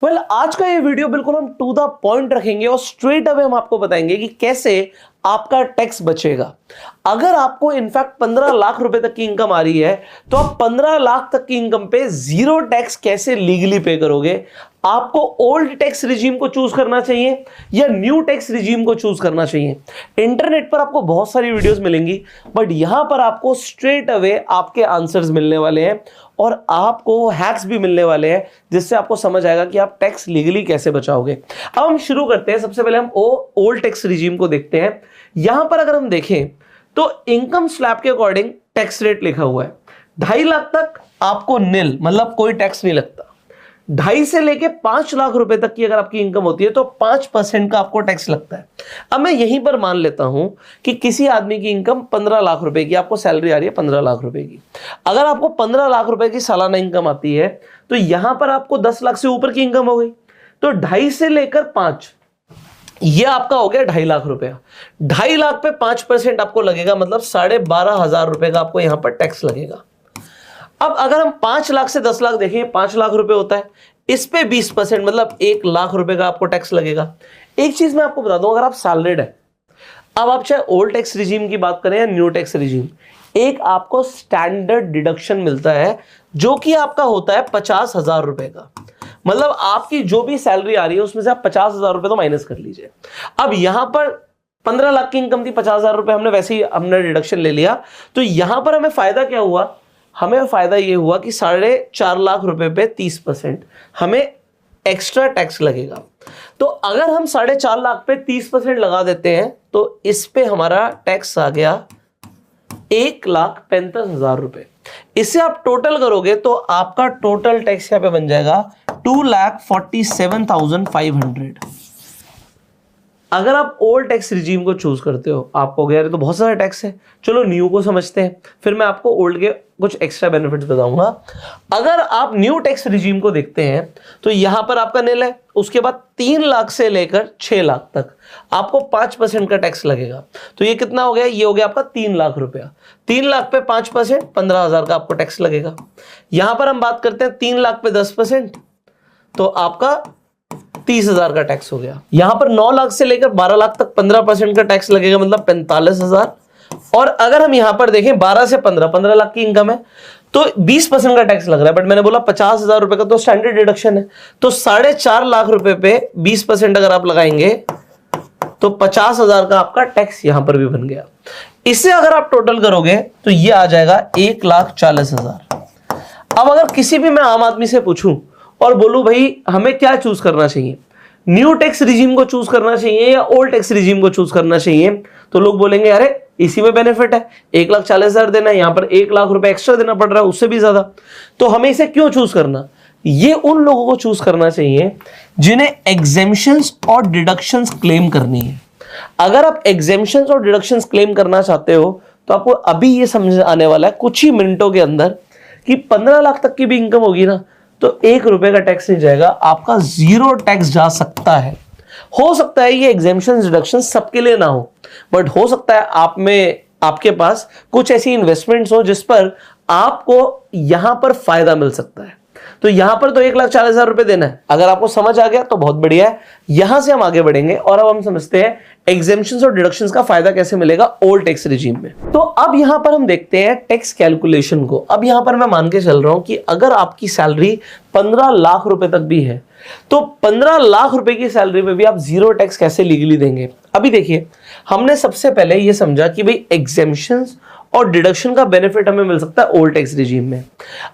आज का ये वीडियो बिल्कुल हम टू द पॉइंट रखेंगे और स्ट्रेट अवे हम आपको बताएंगे कि कैसे आपका टैक्स बचेगा। अगर आपको इनफैक्ट 15 लाख रुपए तक की इनकम आ रही है तो आप 15 लाख तक की इनकम पे जीरो टैक्स कैसे लीगली पे करोगे। आपको ओल्ड टैक्स रिजीम को चूज करना चाहिए या न्यू टैक्स रिजीम को चूज करना चाहिए। इंटरनेट पर आपको बहुत सारी वीडियोस मिलेंगी, बट यहां पर आपको स्ट्रेट अवे आपके आंसर्स मिलने वाले हैं और आपको हैक्स भी मिलने वाले हैं जिससे आपको समझ आएगा कि आप टैक्स लीगली कैसे बचाओगे। अब हम शुरू करते हैं। सबसे पहले हम ओल्ड टैक्स रिजीम को देखते हैं। यहां पर अगर हम देखें तो इनकम स्लैब के अकॉर्डिंग टैक्स रेट लिखा हुआ है 2.5 लाख तक आपको निल, मतलब कोई टैक्स नहीं लगता। 2.5 से लेके 5 लाख रुपए तक की अगर आपकी इनकम होती है तो 5% का आपको टैक्स लगता है। अब मैं यहीं पर मान लेता हूं कि किसी आदमी की इनकम 15 लाख रुपए की, आपको सैलरी आ रही है 15 लाख रुपए की। अगर आपको 15 लाख रुपए की सालाना इनकम आती है तो यहां पर आपको 10 लाख से ऊपर की इनकम हो गई, तो 2.5 से लेकर 5, ये आपका हो गया 2.5 लाख रुपया। 2.5 लाख पे 5% आपको लगेगा, मतलब 12,500 रुपए का आपको यहां पर टैक्स लगेगा। अब अगर हम 5 लाख से 10 लाख देखें, 5 लाख रुपए होता है, इस पे 20% मतलब 1 लाख रुपए का आपको टैक्स लगेगा। एक चीज मैं आपको बता दूं, अगर आप सैलरीड है, अब आप चाहे ओल्ड टैक्स रिजीम की बात करें या न्यू टैक्स रिजीम, एक आपको स्टैंडर्ड डिडक्शन मिलता है जो कि आपका होता है 50,000 रुपए का। मतलब आपकी जो भी सैलरी आ रही है उसमें से आप 50,000 रुपए तो माइनस कर लीजिए। अब यहां पर 15 लाख की इनकम थी, 50,000 रुपए हमने वैसे ही हमने डिडक्शन ले लिया, तो यहां पर हमें फायदा क्या हुआ? हमें फायदा ये हुआ कि 4.5 लाख रुपए पे 30% हमें एक्स्ट्रा टैक्स लगेगा। तो अगर हम 4.5 लाख पे 30% लगा देते हैं तो इस पे हमारा टैक्स आ गया 1,65,000 रुपए। इससे आप टोटल करोगे तो आपका टोटल टैक्स यहां पे बन जाएगा 2,47,500। अगर आप ओल्ड टैक्स रिजीम को चूज करते हो, आपको गया तो बहुत सारा टैक्स है, चलो न्यू को समझते हैं, फिर मैं आपको ओल्ड के कुछ एक्स्ट्रा बेनिफिट्स बताऊंगा। अगर आप न्यू टैक्स रिजीम को देखते हैं तो यहां पर आपका निल है, उसके बाद 3 लाख से लेकर 6 लाख तक आपको 5% का टैक्स लगेगा। तो ये कितना हो गया? ये हो गया आपका 3 लाख रुपया। 3 लाख पे 5%, 15,000 का आपको टैक्स लगेगा। यहां पर हम बात करते हैं 3 लाख पे 10%, तो आपका 30,000 का टैक्स हो गया। यहां पर 9 लाख से लेकर 12 लाख तक 15% का टैक्स लगेगा, मतलब 45,000। और अगर हम यहां पर देखें 12 से 15 लाख की इनकम है तो 20% का टैक्स लग रहा है, बट मैंने बोला 50,000 रुपए का तो स्टैंडर्ड डिडक्शन है, तो 4.5 लाख रुपए पे 20% अगर आप लगाएंगे तो 50,000 का आपका टैक्स यहां पर भी बन गया। इसे अगर आप टोटल करोगे तो ये आ जाएगा 1,40,000। अब अगर किसी भी मैं आम आदमी से पूछूं और बोलूं भाई हमें क्या चूज करना चाहिए, न्यू टैक्स रिजीम को चूज करना चाहिए या ओल्ड टैक्स रिजीम को चूज करना चाहिए, तो लोग बोलेंगे अरे इसी में बेनिफिट है, 1,40,000 देना है, यहां पर 1 लाख रुपए एक्स्ट्रा देना पड़ रहा है उससे भी ज्यादा, तो हमें इसे क्यों चूज करना? ये उन लोगों को चूज करना चाहिए जिन्हें एग्जेम्पशंस और डिडक्शंस क्लेम करनी है। अगर आप एग्जेम्पशंस और डिडक्शंस क्लेम करना चाहते हो तो आपको अभी ये समझ आने वाला है कुछ ही मिनटों के अंदर कि 15 लाख तक की भी इनकम होगी ना तो 1 रुपए का टैक्स नहीं जाएगा, आपका जीरो टैक्स जा सकता है। हो सकता है ये एग्जेम्पशंस डिडक्शंस सबके लिए ना हो, बट हो सकता है आपके पास कुछ ऐसी इन्वेस्टमेंट्स हो जिस पर आपको यहां पर फायदा मिल सकता है। तो यहां पर तो 1,40,000 रुपए देना है। अगर आपको समझ आ गया तो बहुत बढ़िया है। यहां से हम आगे बढ़ेंगे और अब हम समझते हैं एग्जेम्पशंस और डिडक्शंस का फायदा कैसे मिलेगा ओल्ड टैक्स रिजीम में। तो अब यहां पर हम देखते हैं टैक्स कैलकुलेशन को। अब यहां पर मैं मान के चल रहा हूं कि अगर आपकी सैलरी 15 लाख रुपए तक भी है तो 15 लाख रुपए की सैलरी में भी आप जीरो टैक्स कैसे लीगली देंगे। अभी देखिए, हमने सबसे पहले यह समझा कि भाई एग्जेम्पशंस और डिडक्शन का बेनिफिट हमें मिल सकता है ओल्ड टैक्स रिजीम में।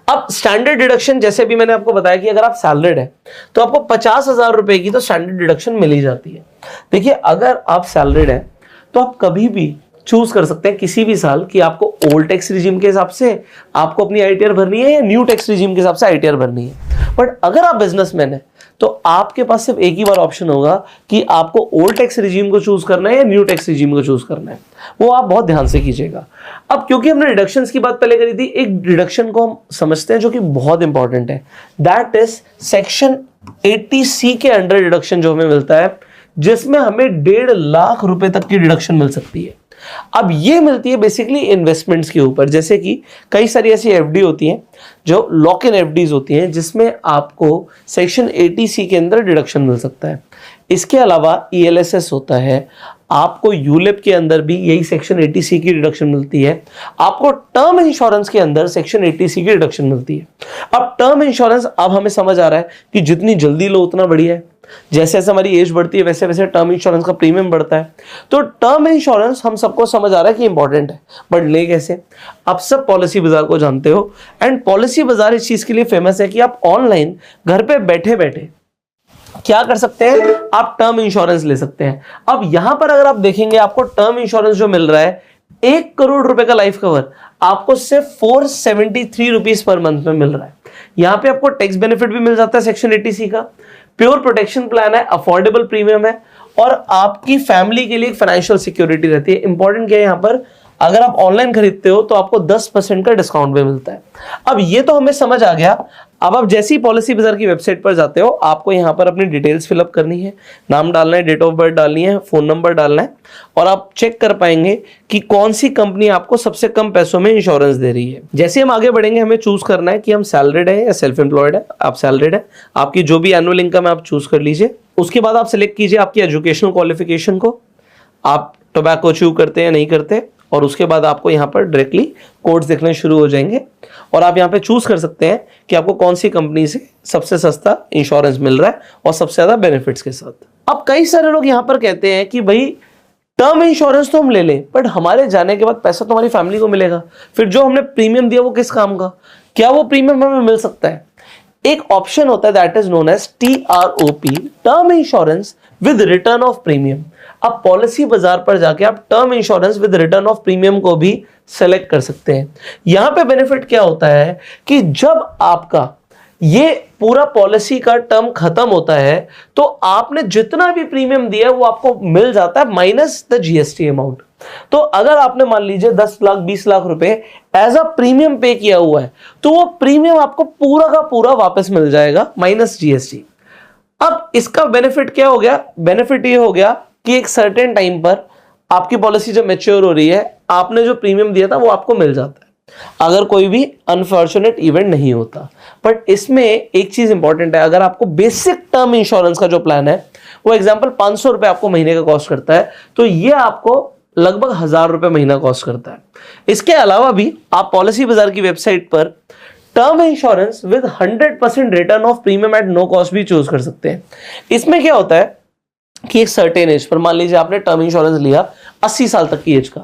अब स्टैंडर्ड डिडक्शन, जैसे भी मैंने आपको बताया कि अगर आप सैलरीड है तो आपको 50,000 रुपए की तो स्टैंडर्ड डिडक्शन मिल ही जाती है। देखिए, अगर आप सैलरीड है तो आप कभी भी चूज कर सकते हैं किसी भी साल कि आपको ओल्ड टैक्स रिजीम के हिसाब से आपको अपनी आईटीआर भरनी है या न्यू टैक्स रिजीम के हिसाब से आईटीआर भरनी है। बट अगर आप बिजनेसमैन है तो आपके पास सिर्फ एक ही बार ऑप्शन होगा कि आपको ओल्ड टैक्स रिजीम को चूज करना है या न्यू टैक्स रिजीम को चूज करना है। वो आप बहुत ध्यान से कीजिएगा। अब क्योंकि हमने डिडक्शंस की बात पहले करी थी, एक डिडक्शन को हम समझते हैं जो कि बहुत इंपॉर्टेंट है, दैट इज सेक्शन 80C के अंडर डिडक्शन जो हमें मिलता है, जिसमें हमें 1.5 लाख रुपए तक की डिडक्शन मिल सकती है। अब ये मिलती है बेसिकली इन्वेस्टमेंट्स के ऊपर, जैसे कि कई सारी ऐसी एफडी होती हैं जो लॉक इन एफडीज होती हैं जिसमें आपको सेक्शन 80C के अंदर डिडक्शन मिल सकता है। इसके अलावा ईएलएसएस होता है, आपको यूलिप के अंदर भी यही सेक्शन 80C की डिडक्शन मिलती है। आपको टर्म इंश्योरेंस के अंदर सेक्शन 80C की डिडक्शन मिलती है। अब टर्म इंश्योरेंस अब हमें समझ आ रहा है कि जितनी जल्दी लो उतना बढ़िया है। जैसे जैसे हमारी एज बढ़ती है वैसे वैसे टर्म इंश्योरेंस का प्रीमियम बढ़ता है। तो टर्म इंश्योरेंस हम सबको समझ आ रहा है कि इंपॉर्टेंट है, बट ले कैसे? आप सब पॉलिसी बाजार को जानते हो, एंड पॉलिसी बाजार इस चीज के लिए फेमस है कि आप ऑनलाइन घर पे बैठे बैठे क्या कर सकते हैं, आप टर्म इंश्योरेंस ले सकते हैं। अब यहां पर अगर आप देखेंगे आपको टर्म इंश्योरेंस जो मिल रहा है 1 करोड़ रुपए का लाइफ कवर आपको सिर्फ 473 रुपीज पर मंथ में मिल रहा है। यहां पे आपको टैक्स बेनिफिट भी मिल जाता है सेक्शन 80C का, प्योर प्रोटेक्शन प्लान है, अफोर्डेबल प्रीमियम है, और आपकी फैमिली के लिए एक फाइनेंशियल सिक्योरिटी रहती है। इंपॉर्टेंट क्या है यहां पर, अगर आप ऑनलाइन खरीदते हो तो आपको 10% का डिस्काउंट भी मिलता है। अब ये तो हमें समझ आ गया। अब आप जैसी पॉलिसी बाजार की वेबसाइट पर जाते हो आपको यहाँ पर अपनी डिटेल्स फिलअप करनी है, नाम डालना है, डेट ऑफ बर्थ डालनी है, फोन नंबर डालना है, और आप चेक कर पाएंगे कि कौन सी कंपनी आपको सबसे कम पैसों में इंश्योरेंस दे रही है। जैसे हम आगे बढ़ेंगे हमें चूज करना है कि हम सैलरीड है या सेल्फ एम्प्लॉयड है। आप सैलरीड है, आपकी जो भी एनुअल इनकम है आप चूज कर लीजिए। उसके बाद आप सिलेक्ट कीजिए आपकी एजुकेशनल क्वालिफिकेशन को, आप टोबैको च्यू करते हैं नहीं करते, और उसके बाद आपको यहाँ पर डायरेक्टली कोड्स दिखने शुरू हो जाएंगे और आप यहाँ पे चूज कर सकते हैं कि आपको कौन सी कंपनी से सबसे सस्ता इंश्योरेंस मिल रहा है और सबसे ज्यादा बेनिफिट्स के साथ। अब कई सारे लोग यहाँ पर कहते हैं कि भाई टर्म इंश्योरेंस तो हम ले लें, बट हमारे जाने के बाद पैसा तो हमारी फैमिली को मिलेगा, फिर जो हमने प्रीमियम दिया वो किस काम का? क्या वो प्रीमियम हमें मिल सकता है? एक ऑप्शन होता है that is known as TROP, term insurance with return of premium. अब पॉलिसी बाजार पर जाके आप term insurance with return of premium को भी सेलेक्ट कर सकते हैं। यहां पे बेनिफिट क्या होता है कि जब आपका ये पूरा पॉलिसी का टर्म खत्म होता है तो आपने जितना भी प्रीमियम दिया है वो आपको मिल जाता है माइनस द GST अमाउंट। तो अगर आपने मान लीजिए 10 लाख 20 लाख रुपए एज अ प्रीमियम पे किया हुआ है तो वो प्रीमियम आपको पूरा का पूरा वापस मिल जाएगा माइनस GST। अब इसका बेनिफिट क्या हो गया? बेनिफिट ये हो गया कि एक सर्टेन टाइम पर आपकी पॉलिसी जब मैच्योर हो रही है आपने जो प्रीमियम दिया था वो आपको मिल जाता है अगर कोई भी अनफॉर्चुनेट इवेंट नहीं होता। बट इसमें एक चीज इंपॉर्टेंट है, अगर आपको बेसिक टर्म इंश्योरेंस का जो प्लान है वो एग्जांपल 500 रुपए आपको महीने का कॉस्ट करता है तो ये आपको लगभग 1000 रुपए महीना कॉस्ट करता है। इसके अलावा भी आप पॉलिसी बाजार की वेबसाइट पर term insurance with 100% return of premium at no cost भी चूज कर सकते हैं। इसमें क्या होता है कि एक सर्टेन एज पर, मान लीजिए आपने टर्म इंश्योरेंस लिया 80 साल तक की एज का,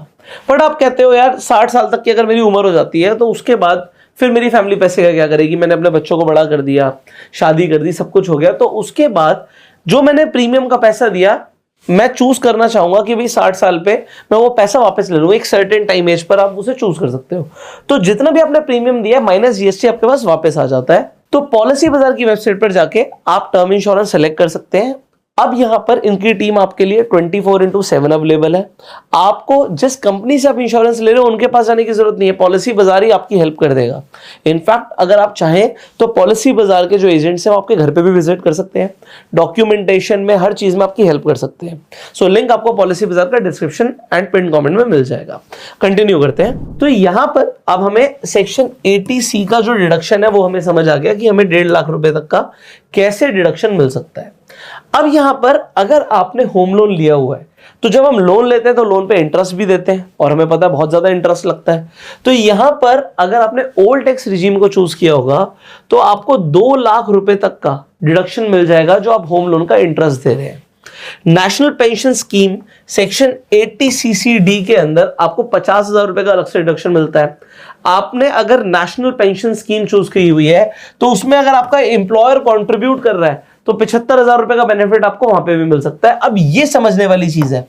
बट आप कहते हो यार 60 साल तक की अगर मेरी उम्र हो जाती है तो उसके बाद फिर मेरी फैमिली पैसे का क्या करेगी? मैंने अपने बच्चों को बड़ा कर दिया, शादी कर दी, सब कुछ हो गया, तो उसके बाद जो मैंने प्रीमियम का पैसा दिया मैं चूज करना चाहूंगा कि भाई 60 साल पे मैं वो पैसा वापस ले लूंगा। एक सर्टेन टाइम एज पर आप उसे चूज कर सकते हो। तो जितना भी आपने प्रीमियम दिया माइनस GST आपके पास वापस आ जाता है। तो पॉलिसी बाजार की वेबसाइट पर जाके आप टर्म इंश्योरेंस सेलेक्ट कर सकते हैं। अब यहां पर इनकी टीम आपके लिए 24/7 अवेलेबल है। आपको जिस कंपनी से आप इंश्योरेंस ले रहे हो उनके पास जाने की जरूरत नहीं है, पॉलिसी बाजार ही आपकी हेल्प कर देगा। इनफैक्ट अगर आप चाहें तो पॉलिसी बाजार के जो एजेंट्स हैं वो आपके घर पे भी विजिट कर सकते हैं, डॉक्यूमेंटेशन में हर चीज में आपकी हेल्प कर सकते हैं। सो लिंक आपको पॉलिसी बाजार का डिस्क्रिप्शन एंड पिन कमेंट में मिल जाएगा। कंटिन्यू करते हैं। तो यहां पर अब हमें सेक्शन 80C का जो डिडक्शन है वो हमें समझ आ गया कि हमें 1.5 लाख रुपए तक का कैसे डिडक्शन मिल सकता है। अब यहां पर अगर आपने होम लोन लिया हुआ है तो जब हम लोन लेते हैं तो लोन पे इंटरेस्ट भी देते हैं और हमें पता है बहुत ज्यादा इंटरेस्ट लगता है। तो यहां पर अगर आपने ओल्ड टैक्स रिजीम को चूज किया होगा तो आपको 2 लाख रुपए तक का डिडक्शन मिल जाएगा जो आप होम लोन का इंटरेस्ट दे रहे हैं। National pension scheme section 80CCD के अंदर आपको 50,000 रुपए का अलग से डिडक्शन मिलता है। आपने अगर नेशनल पेंशन स्कीम चूज की हुई है तो उसमें अगर आपका एम्प्लॉयर कंट्रीब्यूट कर रहा है तो 75,000 रुपए का बेनिफिट आपको वहां पे भी मिल सकता है। अब ये समझने वाली चीज है,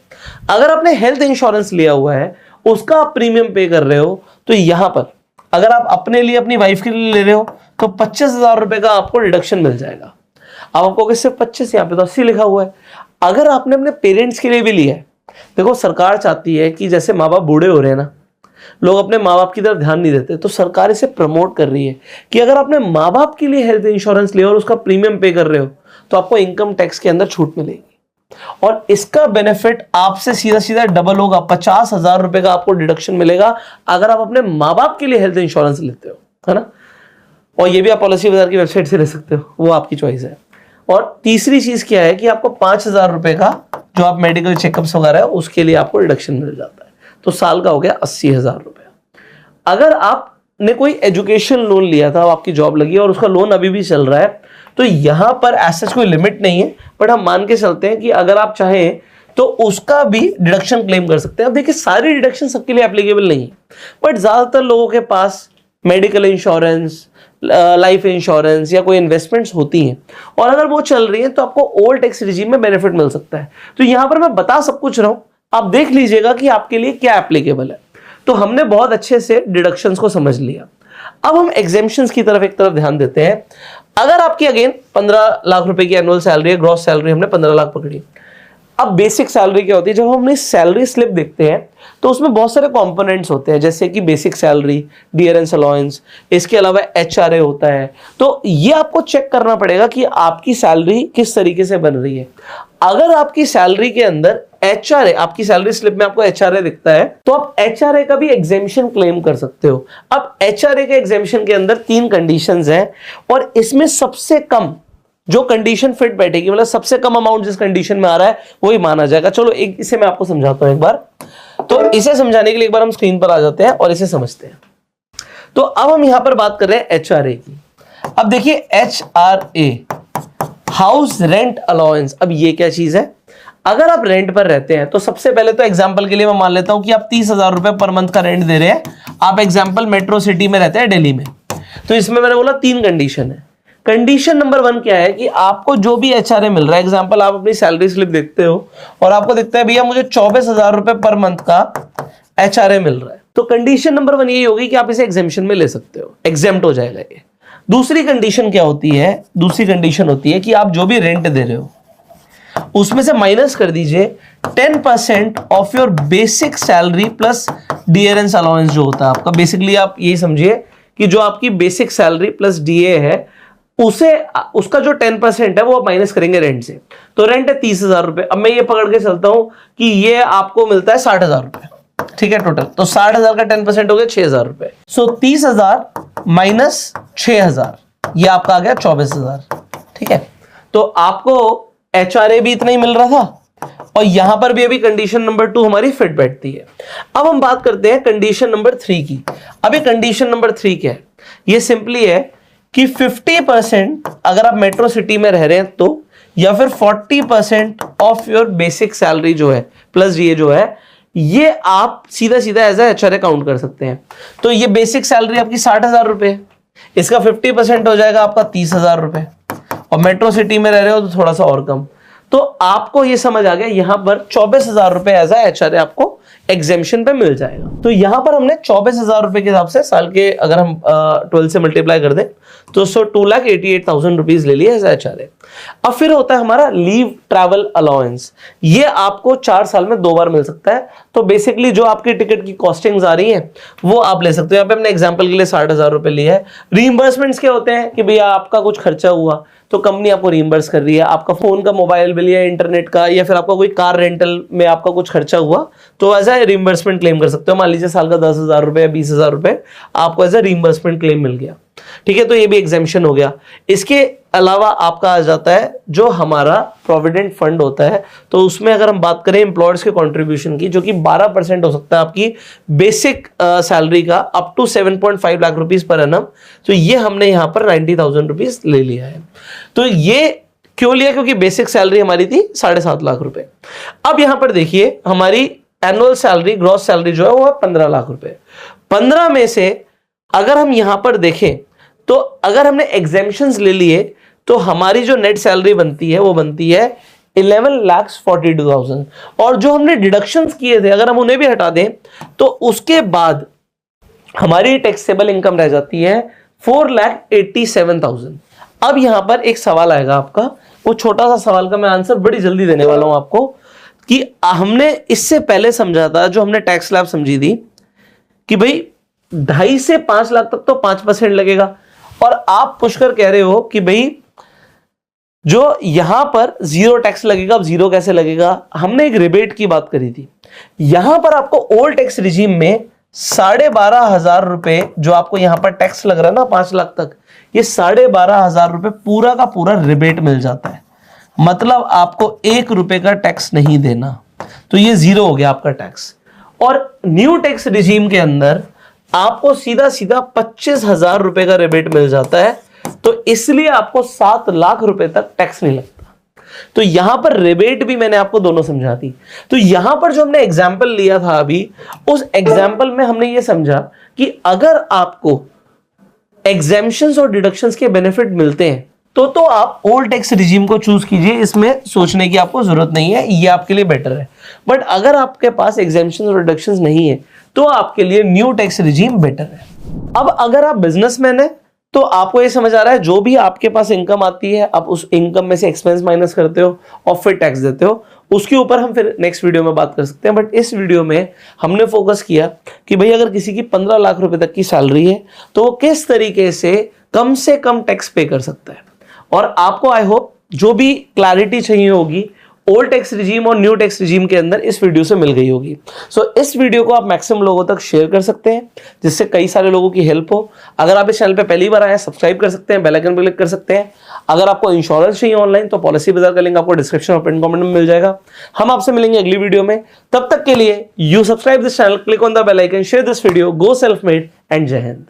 अगर आपने हेल्थ इंश्योरेंस लिया हुआ है उसका आप प्रीमियम पे कर रहे हो तो यहां पर अगर आप अपने लिए अपनी वाइफ के लिए ले रहे हो तो 25,000 रुपए का आपको डिडक्शन मिल जाएगा। अब आपको सिर्फ 25, यहाँ पे तो 80 लिखा हुआ है। अगर आपने अपने पेरेंट्स के लिए भी लिया है, देखो सरकार चाहती है कि जैसे माँ बाप बूढ़े हो रहे हैं ना, लोग अपने माँ बाप की तरफ ध्यान नहीं देते, तो सरकार इसे प्रमोट कर रही है कि अगर आपने माँ बाप के लिए हेल्थ इंश्योरेंस लिया और उसका प्रीमियम पे कर रहे हो तो आपको इनकम टैक्स के अंदर छूट मिलेगी। और इसका बेनिफिट आपसे सीधा सीधा डबल होगा, 50,000 रुपए का आपको डिडक्शन मिलेगा अगर आप अपने माँ बाप के लिए हेल्थ इंश्योरेंस लेते हो, है ना। और ये भी आप पॉलिसी बाजार की वेबसाइट से ले सकते हो, वो आपकी चॉइस है। और तीसरी चीज क्या है कि आपको 5,000 रुपए का जो आप मेडिकल चेकअप्स वगैरह है उसके लिए आपको डिडक्शन मिल जाता है, तो साल का हो गया 80,000 रुपए। अगर आपने कोई एजुकेशन लोन लिया था, आपकी जॉब लगी और उसका लोन अभी भी चल रहा है, तो यहां पर ऐसा कोई लिमिट नहीं है, बट हम मान के चलते हैं कि अगर आप चाहें तो उसका भी डिडक्शन क्लेम कर सकते हैं। अब देखिए सारी डिडक्शन सबके लिए एप्लीकेबल नहीं है, बट ज्यादातर लोगों के पास मेडिकल इंश्योरेंस, लाइफ इंश्योरेंस या कोई इन्वेस्टमेंट्स होती हैं और अगर वो चल रही है तो आपको ओल्ड टैक्स रिजीम में बेनिफिट मिल सकता है। तो यहां पर मैं बता सब कुछ रहा हूं, आप देख लीजिएगा कि आपके लिए क्या एप्लीकेबल है। तो हमने बहुत अच्छे से डिडक्शंस को समझ लिया। अब हम एग्जेम्पशंस की तरफ एक तरफ ध्यान देते हैं। अगर आपकी अगेन 15 लाख रुपए की एनुअल सैलरी है, ग्रॉस सैलरी हमने 15 लाख पकड़ी। अब बेसिक सैलरी क्या होती है, जब हम अपनी सैलरी स्लिप देखते हैं तो उसमें बहुत सारे कंपोनेंट्स होते हैं, जैसे कि बेसिक सैलरी, डियरेंस अलाउंस, इसके अलावा एचआरए होता है। तो ये आपको चेक करना पड़ेगा कि आपकी सैलरी किस तरीके से बन रही है। अगर आपकी सैलरी के अंदर एचआरए, आपकी सैलरी स्लिप में आपको एचआरए दिखता है तो आप एचआरए का भी एग्जेम्पशन क्लेम कर सकते हो। अब एचआरए के एग्जेम्पशन के अंदर 3 कंडीशंस हैं और इसमें सबसे कम जो कंडीशन फिट बैठेगी, मतलब सबसे कम अमाउंट जिस कंडीशन में आ रहा है वही माना जाएगा। चलो एक इसे मैं आपको समझाता हूं एक बार। तो इसे समझाने के लिए एक बार हम स्क्रीन पर आ जाते हैं और इसे समझते हैं। तो अब हम यहां पर बात कर रहे हैं एचआरए की। अब देखिए एचआरए, हाउस रेंट अलाउंस। अब ये क्या चीज है, अगर आप रेंट पर रहते हैं तो सबसे पहले तो एग्जांपल के लिए मैं मान लेता हूं कि आप 30,000 रुपए पर मंथ का रेंट दे रहे हैं। आप एग्जांपल मेट्रो सिटी में रहते हैं, दिल्ली में। तो इसमें मैंने बोला 3 कंडीशन है। कंडीशन नंबर 1 क्या है कि आपको जो भी एचआरए मिल रहा है, एग्जांपल आप अपनी सैलरी स्लिप देखते हो और आपको दिखता है भैया मुझे 24,000 रुपए पर मंथ का एचआरए मिल रहा है, तो कंडीशन नंबर 1 ये होगी कि आप इसे एग्जेम्पशन में ले सकते हो, एग्जेम्प्ट हो जाएगा ये। दूसरी कंडीशन क्या होती है, दूसरी कंडीशन होती है कि आप जो भी रेंट दे रहे हो उसमें से माइनस कर दीजिए 10% of your basic salary plus dearness allowance जो होता है आपका। बेसिकली आप यही समझिए कि जो आपकी बेसिक सैलरी प्लस डीए है उसे, उसका जो 10% है वो आप माइनस करेंगे रेंट से। तो रेंट है 30,000 रुपए। अब मैं ये पकड़ के चलता हूं कि ये आपको मिलता है 60,000 रुपए, ठीक है टोटल। तो 60,000 का 10% हो गया 6,000 रुपए। सो 30,000 माइनस 6,000, ये आपका आ गया 24,000, ठीक है। तो आपको एचआरए भी इतना ही मिल रहा था और यहां पर भी अभी कंडीशन नंबर 2 हमारी फिट बैठती है। अब हम बात करते हैं कंडीशन नंबर 3 की। अभी कंडीशन नंबर 3 क्या है, ये सिंपली है कि 50% अगर आप मेट्रो सिटी में रह रहे हैं तो, या फिर 40% ऑफ योर बेसिक सैलरी जो है प्लस ये जो है, ये आप सीधा सीधा एज एचआरए काउंट कर सकते हैं। तो ये बेसिक सैलरी आपकी 60,000 रुपए, इसका 50% हो जाएगा आपका 30,000 रुपए, और मेट्रो सिटी में रह रहे हो तो थोड़ा सा और कम। तो आपको ये समझ आ गया, यहां पर 24,000 रुपए एज एचआरए आपको एग्जेम्पशन पे मिल जाएगा। तो यहां पर हमने 24,000 रुपए के हिसाब से साल के अगर हम 12 से मल्टीप्लाई कर दें तो 2,88,000 रुपीज ले लिए एज एचआरए। अब फिर होता है हमारा लीव ट्रैवल अलाउंस। ये आपको 4 साल में 2 बार मिल सकता है। तो बेसिकली जो आपकी टिकट की कॉस्टिंग्स आ रही हैं वो आप ले सकते हो। यहाँ पे हमने एग्जाम्पल के लिए 60,000 रुपए लिए है। रीइंबर्समेंट्स क्या होते हैं कि भैया आपका कुछ खर्चा हुआ तो कंपनी आपको रीइंबर्स कर रही है, आपका फोन का मोबाइल बिल या इंटरनेट का, या फिर आपका कोई कार रेंटल में आपका कुछ खर्चा हुआ तो एज ए रीइंबर्समेंट क्लेम कर सकते हो। मान लीजिए साल का 10,000 रुपए या 20,000 रुपए आपको एज ए रीइंबर्समेंट क्लेम मिल गया, ठीक है। तो ये भी एग्जेम्पशन हो गया। इसके अलावा आपका आ जाता है जो हमारा प्रोविडेंट फंड होता है। तो उसमें अगर हम बात करें एम्प्लॉयर्स के कंट्रीब्यूशन की, जो कि 12% हो सकता है आपकी बेसिक सैलरी का, up to 7.5 lakh rupees per annum. तो ये हमने यहां पर 90,000 रुपीस ले लिया है। तो ये क्यों लिया, क्योंकि बेसिक सैलरी हमारी थी 7.5 लाख रुपए। अब यहां पर देखिए हमारी एनुअल सैलरी, ग्रॉस सैलरी जो है वो है 15 लाख रुपए। 15 में से अगर हम यहां पर देखें तो अगर हमने एग्जेम्पशंस ले लिए तो हमारी जो नेट सैलरी बनती है वो बनती है 11,42,000। और जो हमने डिडक्शंस किए थे अगर हम उन्हें भी हटा दें तो उसके बाद हमारी टैक्सेबल इनकम रह जाती है 4,87,000। अब यहां पर एक सवाल आएगा आपका, वो छोटा सा सवाल का मैं आंसर बड़ी जल्दी देने वाला हूं आपको, कि हमने इससे पहले समझा था, जो हमने टैक्स स्लैब समझी थी कि भाई 2.5 से 5 लाख तक तो 5% लगेगा, और आप पुष्कर कह रहे हो कि भाई जो यहां पर जीरो टैक्स लगेगा। अब जीरो कैसे लगेगा, हमने एक रिबेट की बात करी थी। यहां पर आपको ओल्ड टैक्स रिजीम में 12,500 रुपए जो आपको यहां पर टैक्स लग रहा है ना 5 लाख तक, ये 12,500 रुपए पूरा का पूरा रिबेट मिल जाता है। मतलब आपको 1 रुपए का टैक्स नहीं देना, तो ये जीरो हो गया आपका टैक्स। और न्यू टैक्स रिजीम के अंदर आपको सीधा सीधा 25,000 रुपए का रिबेट मिल जाता है, तो इसलिए आपको 7 लाख रुपए तक टैक्स नहीं लगता। तो यहां पर रिबेट भी मैंने आपको दोनों समझा दी। तो यहां पर जो हमने एग्जाम्पल लिया था अभी, उस एग्जाम्पल में हमने ये समझा कि अगर आपको एग्जेम्पशंस और डिडक्शंस के बेनिफिट मिलते हैं तो आप ओल्ड टैक्स रिजीम को चूज कीजिए, इसमें सोचने की आपको जरूरत नहीं है, ये आपके लिए बेटर है। बट अगर आपके पास एग्जेम्पशंस और डिडक्शंस नहीं है तो आपके लिए न्यू टैक्स रिजीम बेटर है। अब अगर आप बिजनेसमैन है तो आपको ये समझ आ रहा है, जो भी आपके पास इनकम आती है आप उस इनकम में से एक्सपेंस माइनस करते हो और फिर टैक्स देते हो। उसके ऊपर हम फिर नेक्स्ट वीडियो में बात कर सकते हैं, बट इस वीडियो में हमने फोकस किया कि भाई अगर किसी की 15 लाख रुपए तक की सैलरी है तो वो किस तरीके से कम टैक्स पे कर सकता है। और आपको आई होप जो भी क्लैरिटी चाहिए होगी ओल्ड टैक्स रिजीम और न्यू टैक्स रिजीम के अंदर इस वीडियो से मिल गई होगी। सो इस वीडियो को आप मैक्सिमम लोगों तक शेयर कर सकते हैं, जिससे कई सारे लोगों की हेल्प हो। अगर आप इस चैनल पे पहली बार आए हैं, सब्सक्राइब कर सकते हैं, बेल आइकन पर क्लिक कर सकते हैं। अगर आपको इंश्योरेंस चाहिए ऑनलाइन तो पॉलिसी बाजार का लिंक आपको डिस्क्रिप्शन और पिन कमेंट में मिल जाएगा। हम आपसे मिलेंगे अगली वीडियो में, तब तक के लिए you subscribe this channel, click on the bell icon, share this video, go self made and जय हिंद।